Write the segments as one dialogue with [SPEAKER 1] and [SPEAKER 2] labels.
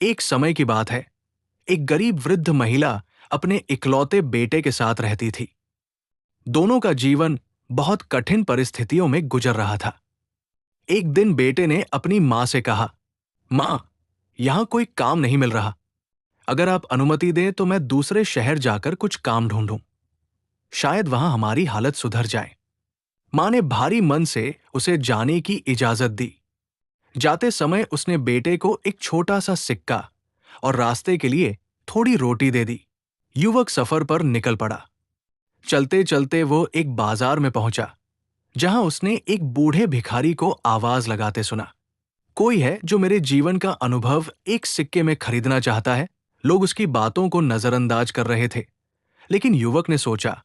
[SPEAKER 1] एक समय की बात है। एक गरीब वृद्ध महिला अपने इकलौते बेटे के साथ रहती थी। दोनों का जीवन बहुत कठिन परिस्थितियों में गुजर रहा था। एक दिन बेटे ने अपनी मां से कहा, मां, यहां कोई काम नहीं मिल रहा। अगर आप अनुमति दें तो मैं दूसरे शहर जाकर कुछ काम ढूंढूं। शायद वहां हमारी हालत सुधर जाए। मां ने भारी मन से उसे जाने की इजाजत दी। जाते समय उसने बेटे को एक छोटा सा सिक्का और रास्ते के लिए थोड़ी रोटी दे दी। युवक सफर पर निकल पड़ा। चलते चलते वो एक बाजार में पहुंचा, जहां उसने एक बूढ़े भिखारी को आवाज लगाते सुना। कोई है जो मेरे जीवन का अनुभव एक सिक्के में खरीदना चाहता है। लोग उसकी बातों को नजरअंदाज कर रहे थे, लेकिन युवक ने सोचा,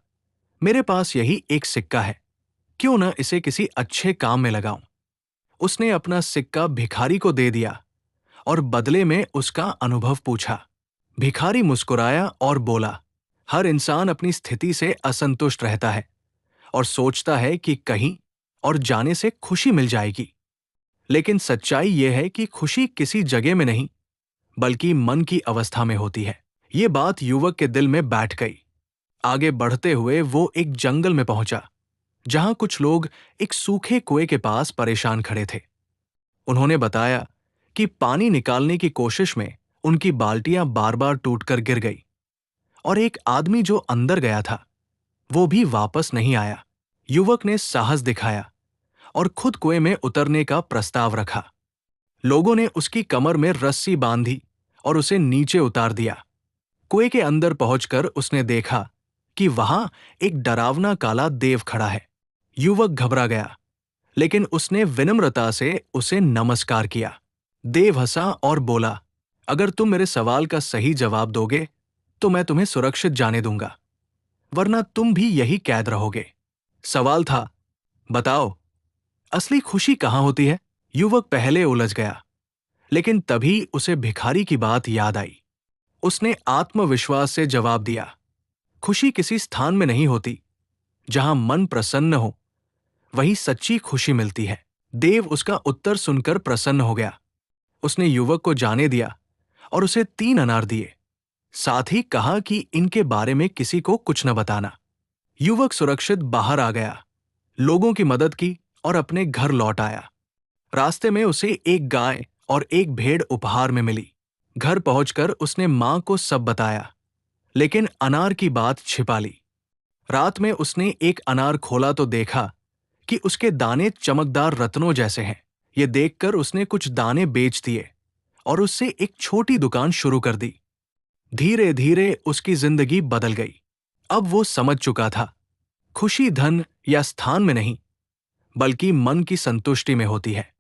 [SPEAKER 1] मेरे पास यही एक सिक्का है, क्यों न इसे किसी अच्छे काम में लगाऊं। उसने अपना सिक्का भिखारी को दे दिया और बदले में उसका अनुभव पूछा। भिखारी मुस्कुराया और बोला, हर इंसान अपनी स्थिति से असंतुष्ट रहता है और सोचता है कि कहीं और जाने से खुशी मिल जाएगी। लेकिन सच्चाई यह है कि खुशी किसी जगह में नहीं, बल्कि मन की अवस्था में होती है। ये बात युवक के दिल में बैठ गई। आगे बढ़ते हुए वो एक जंगल में पहुंचा, जहां कुछ लोग एक सूखे कुएं के पास परेशान खड़े थे। उन्होंने बताया कि पानी निकालने की कोशिश में उनकी बाल्टियां बार बार टूटकर गिर गई और एक आदमी जो अंदर गया था वो भी वापस नहीं आया। युवक ने साहस दिखाया और खुद कुएं में उतरने का प्रस्ताव रखा। लोगों ने उसकी कमर में रस्सी बांधी और उसे नीचे उतार दिया। कुएं के अंदर पहुंचकर उसने देखा कि वहां एक डरावना काला देव खड़ा है। युवक घबरा गया, लेकिन उसने विनम्रता से उसे नमस्कार किया। देव हंसा और बोला, अगर तुम मेरे सवाल का सही जवाब दोगे तो मैं तुम्हें सुरक्षित जाने दूंगा, वरना तुम भी यही कैद रहोगे। सवाल था, बताओ, असली खुशी कहां होती है? युवक पहले उलझ गया, लेकिन तभी उसे भिखारी की बात याद आई। उसने आत्मविश्वास से जवाब दिया, खुशी किसी स्थान में नहीं होती। जहां मन प्रसन्न हो, वहीं सच्ची खुशी मिलती है। देव उसका उत्तर सुनकर प्रसन्न हो गया। उसने युवक को जाने दिया और उसे 3 अनार दिए। साथ ही कहा कि इनके बारे में किसी को कुछ न बताना। युवक सुरक्षित बाहर आ गया, लोगों की मदद की और अपने घर लौट आया। रास्ते में उसे एक गाय और एक भेड़ उपहार में मिली। घर पहुंचकर उसने मां को सब बताया, लेकिन अनार की बात छिपा ली। रात में उसने एक अनार खोला तो देखा कि उसके दाने चमकदार रत्नों जैसे हैं। ये देखकर उसने कुछ दाने बेच दिए और उससे एक छोटी दुकान शुरू कर दी। धीरे धीरे उसकी जिंदगी बदल गई। अब वो समझ चुका था, खुशी धन या स्थान में नहीं, बल्कि मन की संतुष्टि में होती है।